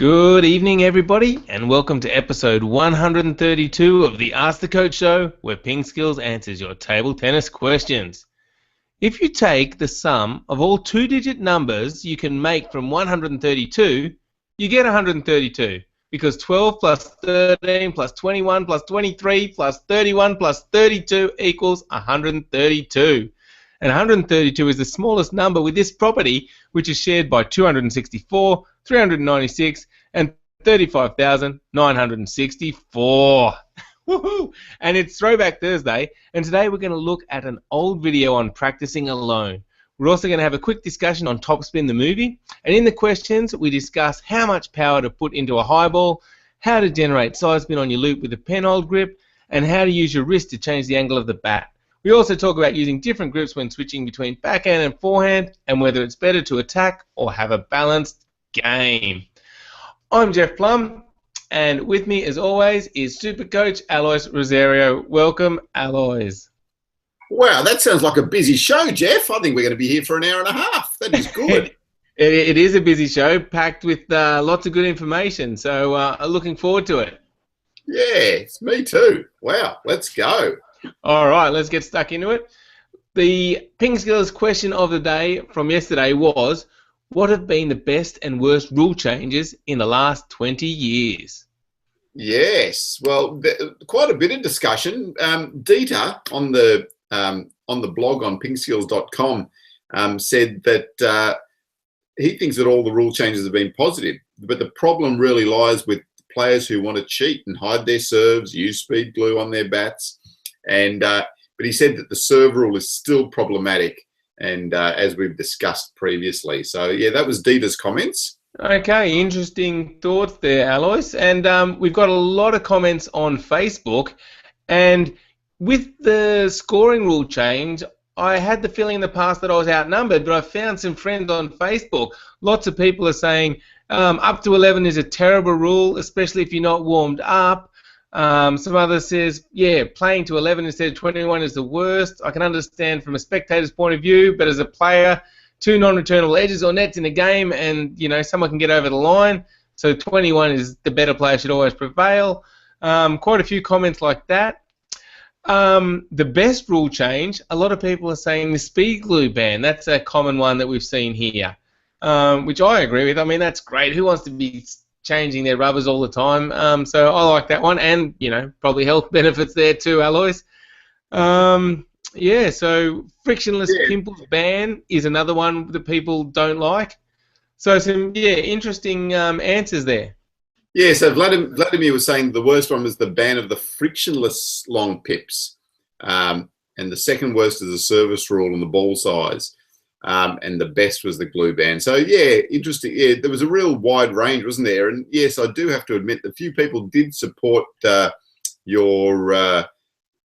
Good evening, everybody, and welcome to episode 132 of the Ask the Coach show, where PingSkills answers your table tennis questions. If you take the sum of all two-digit numbers you can make from 132, you get 132, because 12 plus 13 plus 21 plus 23 plus 31 plus 32 equals 132. And 132 is the smallest number with this property, which is shared by 264, 396, and 35,964. Woohoo! And it's Throwback Thursday, and today we're going to look at an old video on practicing alone. We're also going to have a quick discussion on Topspin the movie, and in the questions we discuss how much power to put into a high ball, how to generate side spin on your loop with a penhold grip, and how to use your wrist to change the angle of the bat. We also talk about using different grips when switching between backhand and forehand, and whether it's better to attack or have a balanced game. I'm Jeff Plum, and with me, as always, is Super Coach Alois Rosario. Welcome, Alois. Wow, that sounds like a busy show, Jeff. I think we're going to be here for an hour and a half. That is good. It is a busy show, packed with lots of good information, so looking forward to it. Yeah, it's me too. Wow, let's go. All right, let's get stuck into it. The PingSkills question of the day from yesterday was, what have been the best and worst rule changes in the last 20 years? Yes, well, quite a bit of discussion. Dieter on the blog on PingSkills.com said that he thinks that all the rule changes have been positive, but the problem really lies with players who want to cheat and hide their serves, use speed glue on their bats. But he said that the serve rule is still problematic, and as we've discussed previously. So yeah, that was Dieter's comments. Okay, interesting thoughts there, Alois. And we've got a lot of comments on Facebook. And with the scoring rule change, I had the feeling in the past that I was outnumbered, but I found some friends on Facebook. Lots of people are saying up to 11 is a terrible rule, especially if you're not warmed up. Some others says, yeah, playing to 11 instead of 21 is the worst. I can understand from a spectator's point of view, but as a player, two non-returnable edges or nets in a game, and someone can get over the line. So 21 is the better player should always prevail. Quite a few comments like that. The best rule change, a lot of people are saying the speed glue ban. That's a common one that we've seen here, which I agree with. I mean, that's great. Who wants to be changing their rubbers all the time? So I like that one, and probably health benefits there too, Alois. Yeah, so frictionless pimples ban is another one that people don't like. So some interesting answers there. Yeah, so Vladimir was saying the worst one was the ban of the frictionless long pips, and the second worst is the service rule and the ball size. And the best was the glue ban. So yeah, interesting. Yeah, there was a real wide range, wasn't there? And yes, I do have to admit that a few people did support your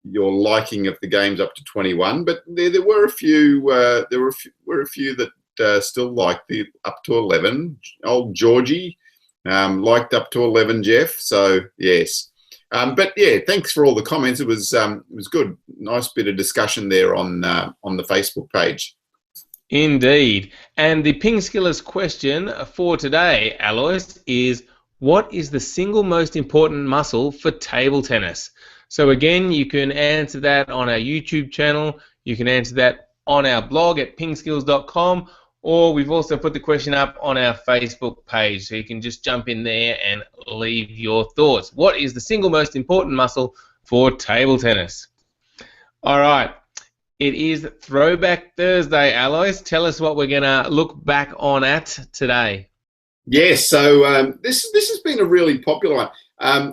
liking of the games up to 21, but there were a few. There were a few that still liked the up to 11. Old Georgie liked up to 11, Jeff. So yes. But yeah, thanks for all the comments. It was good. Nice bit of discussion there on the Facebook page. Indeed. And the PingSkills question for today, Alois, is what is the single most important muscle for table tennis? So again, you can answer that on our YouTube channel. You can answer that on our blog at pingskills.com, or we've also put the question up on our Facebook page. So you can just jump in there and leave your thoughts. What is the single most important muscle for table tennis? All right. It is Throwback Thursday, Alois. Tell us what we're going to look back on at today. Yes, so this has been a really popular one.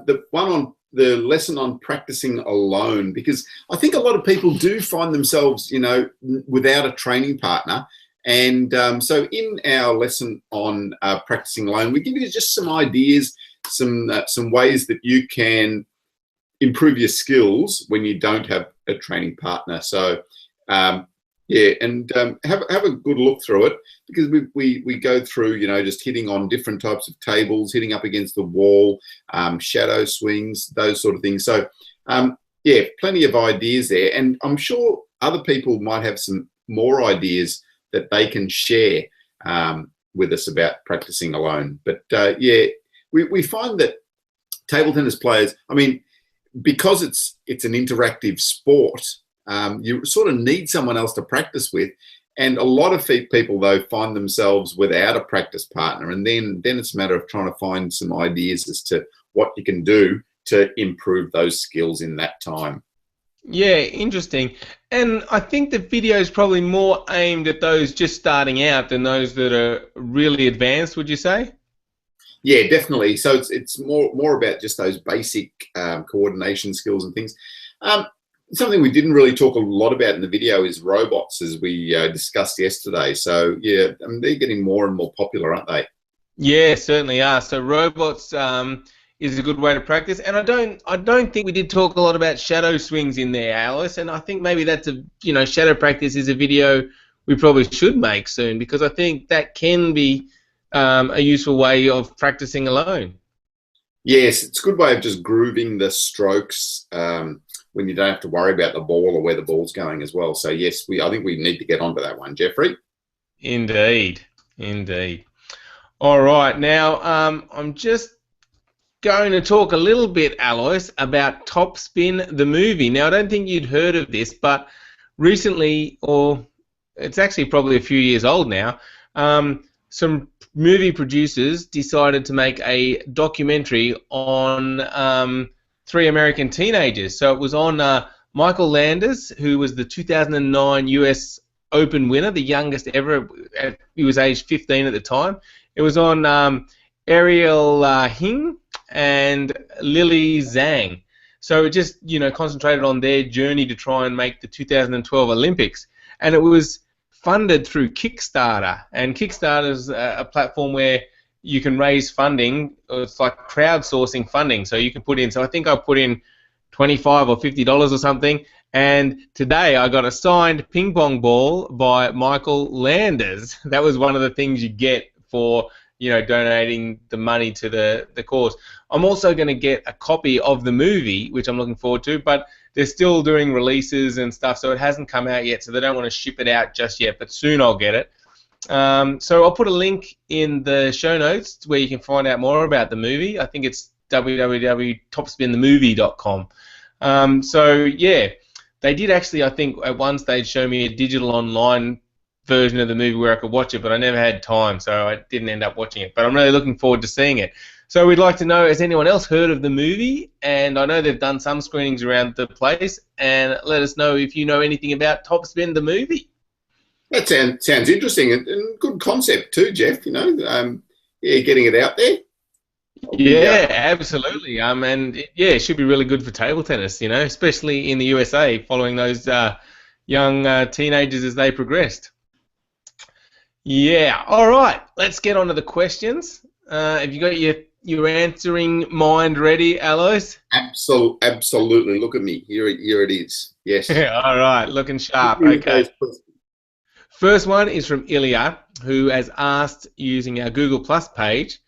The one on the lesson on practicing alone, because I think a lot of people do find themselves, without a training partner. And so in our lesson on practicing alone, we give you just some ideas, some ways that you can improve your skills when you don't have a training partner. So yeah, and have a good look through it, because we go through, just hitting on different types of tables, hitting up against the wall, shadow swings, those sort of things. So yeah, plenty of ideas there, and I'm sure other people might have some more ideas that they can share with us about practicing alone. But yeah, we find that table tennis players, I mean, because it's an interactive sport, you sort of need someone else to practice with. And a lot of people, though, find themselves without a practice partner. And then it's a matter of trying to find some ideas as to what you can do to improve those skills in that time. Yeah, interesting. And I think the video is probably more aimed at those just starting out than those that are really advanced, would you say? Yeah, definitely. So it's more about just those basic coordination skills and things. Something we didn't really talk a lot about in the video is robots, as we discussed yesterday. So yeah, I mean, they're getting more and more popular, aren't they? Yeah, certainly are. So robots is a good way to practice, and I don't think we did talk a lot about shadow swings in there, Alice. And I think maybe that's shadow practice is a video we probably should make soon, because I think that can be a useful way of practicing alone. Yes, it's a good way of just grooving the strokes when you don't have to worry about the ball or where the ball's going as well. So yes, I think we need to get onto that one, Jeffrey. Indeed, indeed. All right, now I'm just going to talk a little bit, Alois, about Top Spin the movie. Now, I don't think you'd heard of this, but recently, or it's actually probably a few years old now, some movie producers decided to make a documentary on three American teenagers. So it was on Michael Landers, who was the 2009 US Open winner, the youngest ever. He was aged 15 at the time. It was on Ariel Hing and Lily Zhang. So it just, concentrated on their journey to try and make the 2012 Olympics. And it was funded through Kickstarter. And Kickstarter is a platform where you can raise funding. It's like crowdsourcing funding. So you can put in, so I think I put in $25 or $50 or something. And today I got a signed ping pong ball by Michael Landers. That was one of the things you get for donating the money to the cause. I'm also going to get a copy of the movie, which I'm looking forward to, but they're still doing releases and stuff, so it hasn't come out yet, so they don't want to ship it out just yet, but soon I'll get it. So I'll put a link in the show notes where you can find out more about the movie. I think it's www.topspinthemovie.com. So yeah, they did actually, I think, at one stage show me a digital online version of the movie where I could watch it, but I never had time, so I didn't end up watching it. But I'm really looking forward to seeing it. So we'd like to know, has anyone else heard of the movie? And I know they've done some screenings around the place, and let us know if you know anything about Top Spin the movie. That sounds interesting and good concept too, Jeff. Yeah, getting it out there. Yeah, absolutely. And yeah, it should be really good for table tennis, especially in the USA, following those young teenagers as they progressed. Yeah, all right. Let's get on to the questions. Have you got your answering mind ready, Alois? Absolutely. Look at me. Here it is. Yes. All right, looking sharp. Okay. First one is from Ilya, who has asked using our Google Plus page.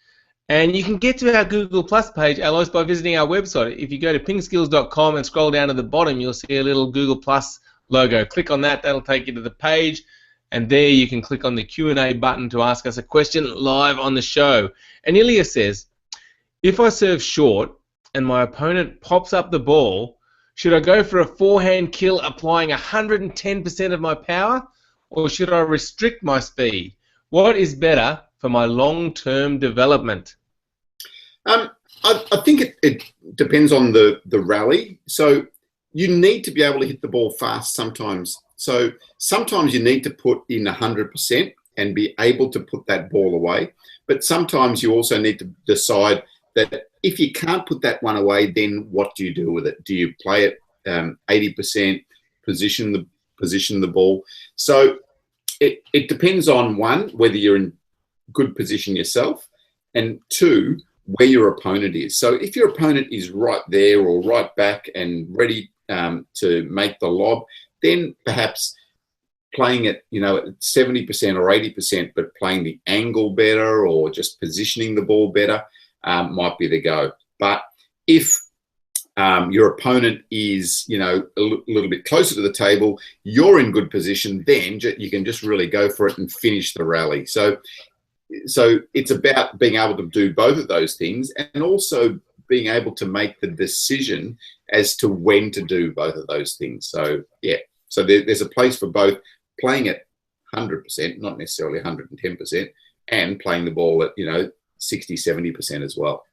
And you can get to our Google Plus page, Alois, by visiting our website. If you go to pingskills.com and scroll down to the bottom, you'll see a little Google Plus logo. Click on that. That'll take you to the page. And there you can click on the Q&A button to ask us a question live on the show. And Ilya says, if I serve short and my opponent pops up the ball, should I go for a forehand kill applying 110% of my power, or should I restrict my speed? What is better for my long-term development? I think it depends on the rally. So you need to be able to hit the ball fast sometimes. So sometimes you need to put in 100% and be able to put that ball away. But sometimes you also need to decide that if you can't put that one away, then what do you do with it? Do you play it 80%, position the ball? So it depends on, one, whether you're in good position yourself, and two, where your opponent is. So if your opponent is right there or right back and ready to make the lob, then perhaps playing it, at 70% or 80%, but playing the angle better or just positioning the ball better might be the go. But if your opponent is, a little bit closer to the table, you're in good position, then you can just really go for it and finish the rally. So so it's about being able to do both of those things, and also being able to make the decision as to when to do both of those things. So yeah, so there's a place for both playing at 100%, not necessarily 110%, and playing the ball at 60, 70% as well.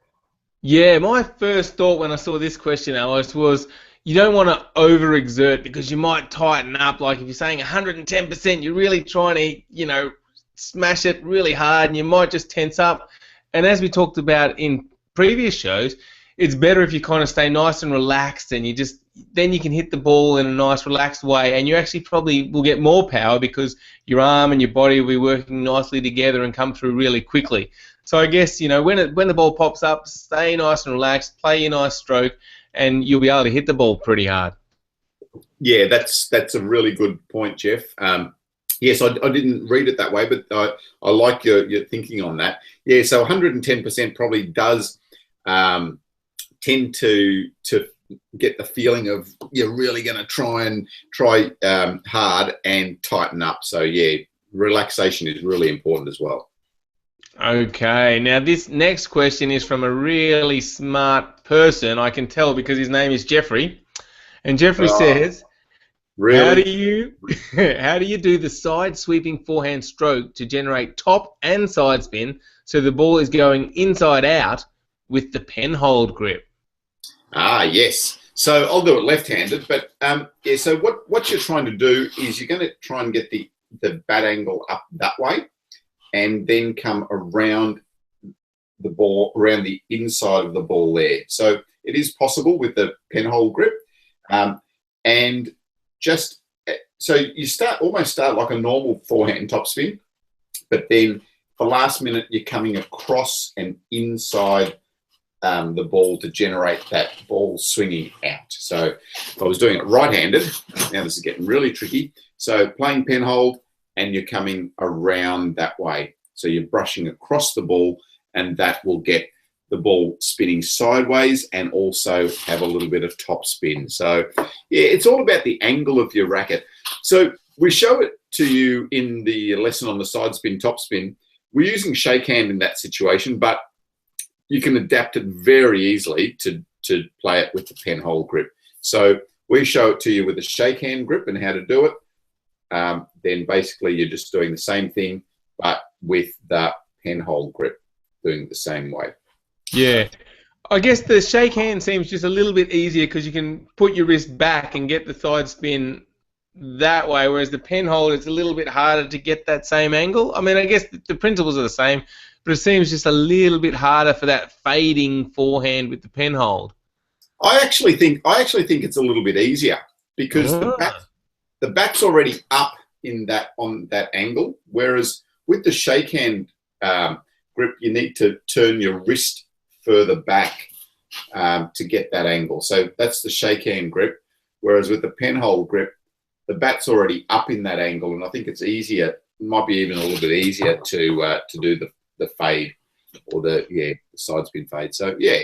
Yeah, my first thought when I saw this question, Alice, was you don't want to overexert because you might tighten up. Like if you're saying 110%, you're really trying to, smash it really hard and you might just tense up. And as we talked about in previous shows, it's better if you kind of stay nice and relaxed and then you can hit the ball in a nice relaxed way, and you actually probably will get more power because your arm and your body will be working nicely together and come through really quickly. So I guess, when the ball pops up, stay nice and relaxed, play your nice stroke, and you'll be able to hit the ball pretty hard. Yeah, that's a really good point, Jeff. Yes, I didn't read it that way, but I like your thinking on that. Yeah, so 110% probably does tend to get the feeling of you're really going to try hard and tighten up. So yeah, relaxation is really important as well. Okay, now this next question is from a really smart person, I can tell because his name is Jeffrey. And Jeffrey says, really? How do you do the side sweeping forehand stroke to generate top and side spin so the ball is going inside out with the pen hold grip? Yes. So I'll do it left-handed, but yeah. So what you're trying to do is you're going to try and get the bat angle up that way, and then come around the ball, around the inside of the ball there. So it is possible with the pen hold grip, and just so you almost start like a normal forehand topspin, but then the last minute you're coming across and inside the ball to generate that ball swinging out. So if I was doing it right-handed, now this is getting really tricky. So playing pen hold, and you're coming around that way. So you're brushing across the ball, and that will get the ball spinning sideways and also have a little bit of top spin. So yeah, it's all about the angle of your racket. So we show it to you in the lesson on the side spin, top spin. We're using shake hand in that situation, but you can adapt it very easily to play it with the pen hold grip. So we show it to you with a shake hand grip and how to do it. Then basically you're just doing the same thing, but with the pen hold grip, doing it the same way. Yeah. I guess the shake hand seems just a little bit easier because you can put your wrist back and get the side spin that way, whereas the pen hold, it's a little bit harder to get that same angle. I mean, I guess the principles are the same, but it seems just a little bit harder for that fading forehand with the pen hold. I actually think it's a little bit easier because the bat's already up on that angle, whereas with the shake hand grip, you need to turn your wrist further back to get that angle. So that's the shake hand grip, whereas with the pen hold grip, the bat's already up in that angle, and I think it's easier. It might be even a little bit easier to do the fade or the side spin fade. So yeah,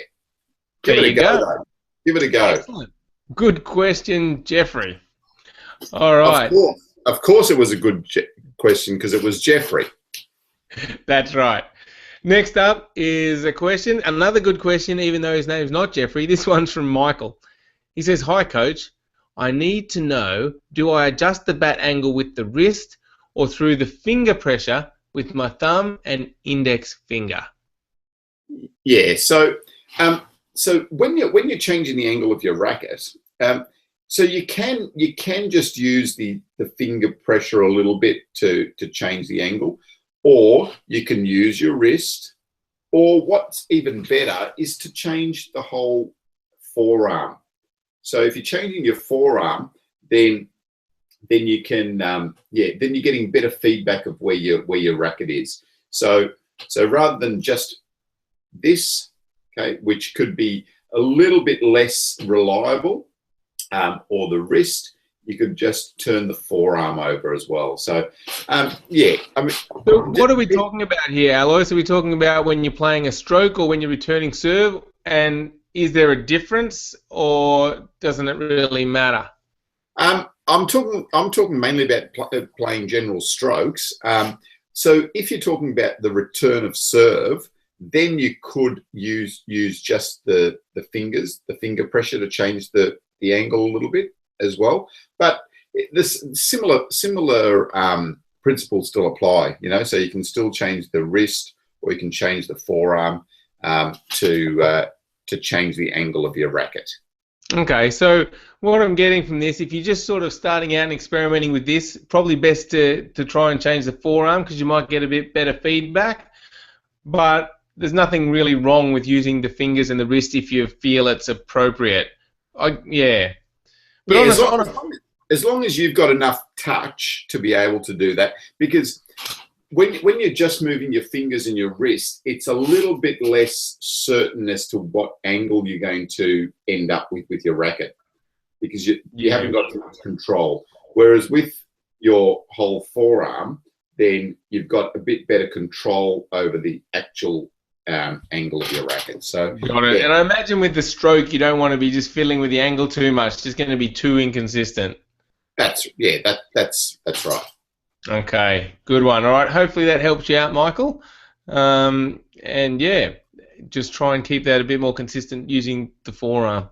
give it a go. Give it a go. Excellent. Good question, Jeffrey. All right. Of course it was a good question because it was Jeffrey. That's right. Next up is a question, another good question, even though his name's not Jeffrey. This one's from Michael. He says, "Hi, Coach. I need to know, do I adjust the bat angle with the wrist or through the finger pressure with my thumb and index finger?" Yeah. So when you're changing the angle of your racket, so you can just use the finger pressure a little bit to change the angle, or you can use your wrist, or what's even better is to change the whole forearm. So if you're changing your forearm, then you can then you're getting better feedback of where your racket is. So rather than just this, okay, which could be a little bit less reliable, or the wrist, you could just turn the forearm over as well. So, yeah. I mean, so what are we talking about here, Alois? Are we talking about when you're playing a stroke or when you're returning serve? And is there a difference, or doesn't it really matter? I'm talking mainly about playing general strokes. So if you're talking about the return of serve, then you could use just the fingers, the finger pressure to change the angle a little bit as well. But this similar principles still apply, you know. So you can still change the wrist, or you can change the forearm to change the angle of your racket. Okay, so what I'm getting from this, if you're just sort of starting out and experimenting with this, probably best to try and change the forearm, because you might get a bit better feedback. But there's nothing really wrong with using the fingers and the wrist if you feel it's appropriate. Yeah. But as long as you've got enough touch to be able to do that, because when you're just moving your fingers and your wrist, it's a little bit less certain as to what angle you're going to end up with your racket, because you haven't got control. Whereas with your whole forearm, then you've got a bit better control over the actual angle of your racket. So got it. Yeah. And I imagine with the stroke, you don't want to be just fiddling with the angle too much. It's just going to be too inconsistent. That's right. Okay, good one. All right, hopefully that helps you out, Michael. And yeah, just try and keep that a bit more consistent using the forearm.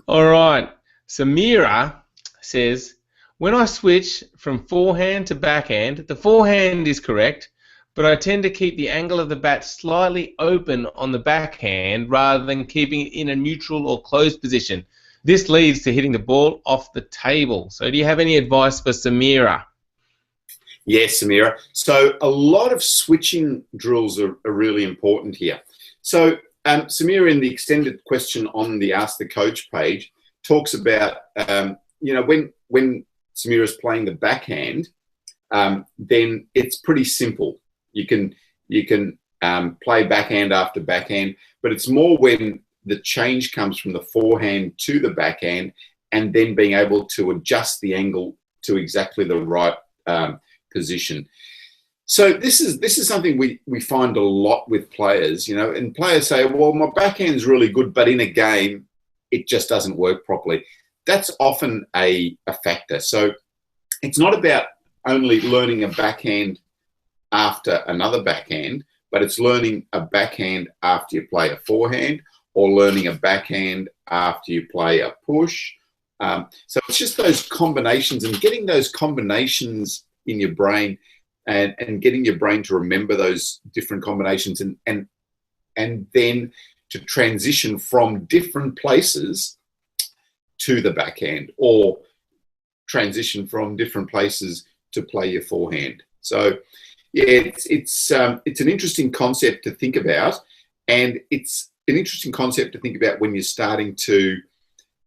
All right, Samira says, when I switch from forehand to backhand, the forehand is correct, but I tend to keep the angle of the bat slightly open on the backhand rather than keeping it in a neutral or closed position. This leads to hitting the ball off the table. So do you have any advice for Samira? Yes, Samira. So a lot of switching drills are really important here. So Samira, in the extended question on the Ask the Coach page, talks about, you know, when Samira's playing the backhand, then it's pretty simple. You can play backhand after backhand, but it's more when the change comes from the forehand to the backhand, and then being able to adjust the angle to exactly the right position. So this is something we find a lot with players, you know, and players say, well, my backhand's really good, but in a game, it just doesn't work properly. That's often a factor. So it's not about only learning a backhand after another backhand, but it's learning a backhand after you play a forehand, or learning a backhand after you play a push. So it's just those combinations, and getting those combinations in your brain, and getting your brain to remember those different combinations, and then to transition from different places to the backhand, or transition from different places to play your forehand. So yeah, it's an interesting concept to think about, and it's an interesting concept to think about when you're starting to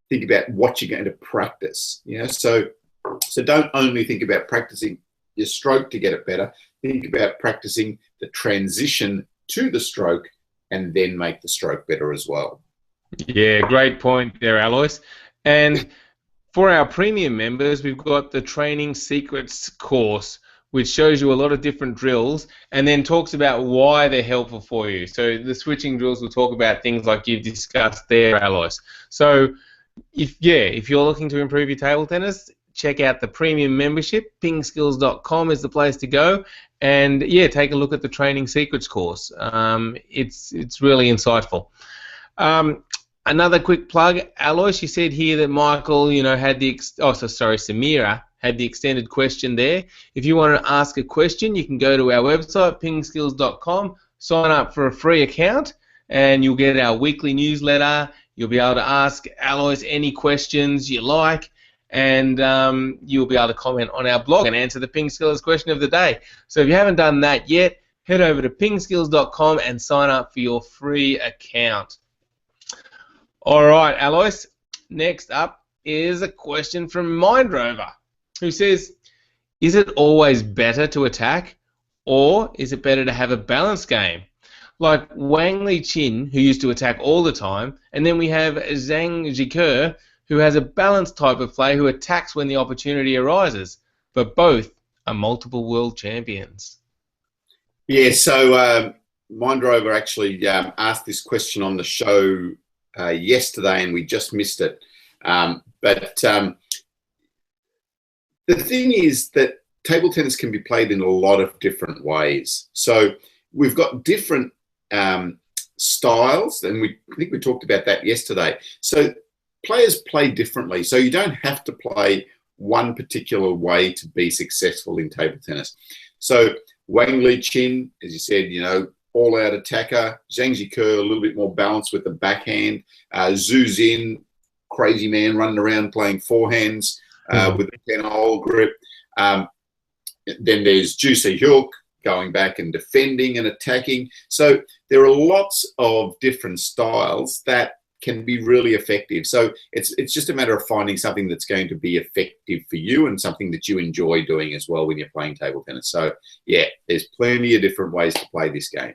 think about what you're going to practice. You know, so don't only think about practicing your stroke to get it better. Think about practicing the transition to the stroke, and then make the stroke better as well. Yeah, great point there, Alois. And for our premium members, we've got the Training Secrets course, which shows you a lot of different drills and then talks about why they're helpful for you. So the switching drills will talk about things like you've discussed there, Alois. So if you're looking to improve your table tennis, check out the premium membership. PingSkills.com is the place to go, and yeah, take a look at the Training Secrets course. It's really insightful. Another quick plug, Alois, you said here that Michael, you know, had Samira had the extended question there. If you want to ask a question, you can go to our website, pingskills.com, sign up for a free account, and you'll get our weekly newsletter. You'll be able to ask Alois any questions you like, and you'll be able to comment on our blog and answer the PingSkills question of the day. So if you haven't done that yet, head over to pingskills.com and sign up for your free account. All right, Alois, next up is a question from Mindrover, who says, is it always better to attack, or is it better to have a balanced game? Like Wang Li Qin, who used to attack all the time, and then we have Zhang Jike, who has a balanced type of play who attacks when the opportunity arises, but both are multiple world champions. Yeah, so Mindrover actually asked this question on the show yesterday, and we just missed it. But the thing is that table tennis can be played in a lot of different ways. So we've got different styles, and I think we talked about that yesterday. So players play differently, so you don't have to play one particular way to be successful in table tennis. So Wang Li Qin, as you said, all-out attacker. Zhang Jike, a little bit more balanced with the backhand. Zhu Xin, crazy man running around playing forehands with a 10-hole grip. Then there's Ju Se-hyuk going back and defending and attacking. So there are lots of different styles that can be really effective. So it's just a matter of finding something that's going to be effective for you and something that you enjoy doing as well when you're playing table tennis. So yeah, there's plenty of different ways to play this game.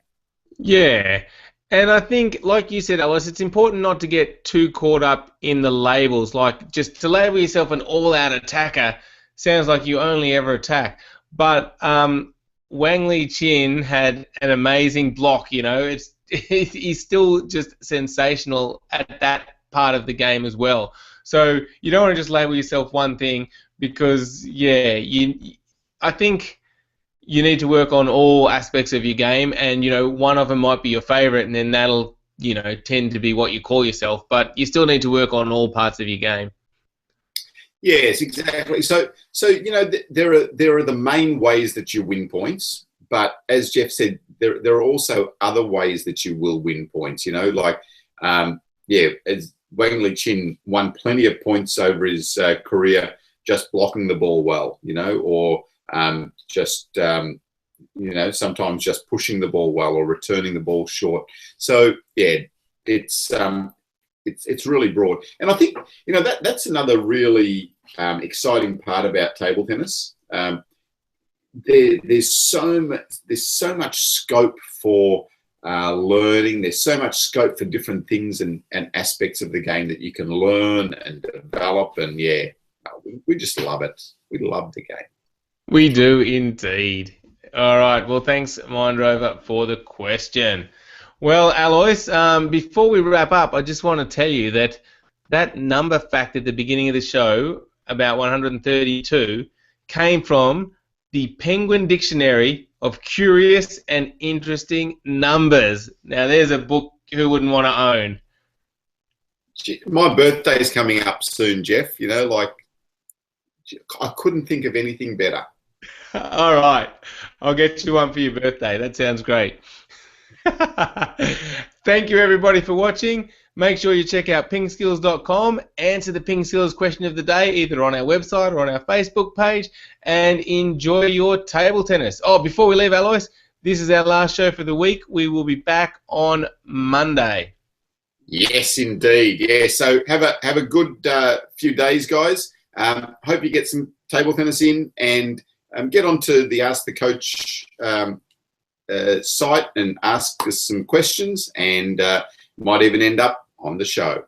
Yeah. And I think, like you said, Alice, it's important not to get too caught up in the labels. Like, just to label yourself an all-out attacker sounds like you only ever attack. But Wang Li Qin had an amazing block, he's still just sensational at that part of the game as well. So you don't want to just label yourself one thing, because I think you need to work on all aspects of your game, and one of them might be your favorite, and then that'll tend to be what you call yourself, but you still need to work on all parts of your game. Yes, exactly. So there are the main ways that you win points, but as Jeff said, there are also other ways that you will win points. As Wang Li Qin won plenty of points over his career just blocking the ball well, or sometimes just pushing the ball well or returning the ball short. So yeah, it's really broad, and I think that's another really exciting part about table tennis. There's so much scope for learning. There's so much scope for different things and aspects of the game that you can learn and develop. And yeah, we just love it. We love the game. We do indeed. All right. Well, thanks, Mind Rover, for the question. Well, Alois, before we wrap up, I just want to tell you that number fact at the beginning of the show, about 132, came from the Penguin Dictionary of Curious and Interesting Numbers. Now, there's a book who wouldn't want to own. My birthday's coming up soon, Jeff. I couldn't think of anything better. All right. I'll get you one for your birthday. That sounds great. Thank you, everybody, for watching. Make sure you check out PingSkills.com, answer the PingSkills question of the day either on our website or on our Facebook page, and enjoy your table tennis. Oh, before we leave, Alois, this is our last show for the week. We will be back on Monday. Yes, indeed. Yeah, so have a good few days, guys. Hope you get some table tennis in, and get onto the Ask the Coach site and ask us some questions, and might even end up on the show.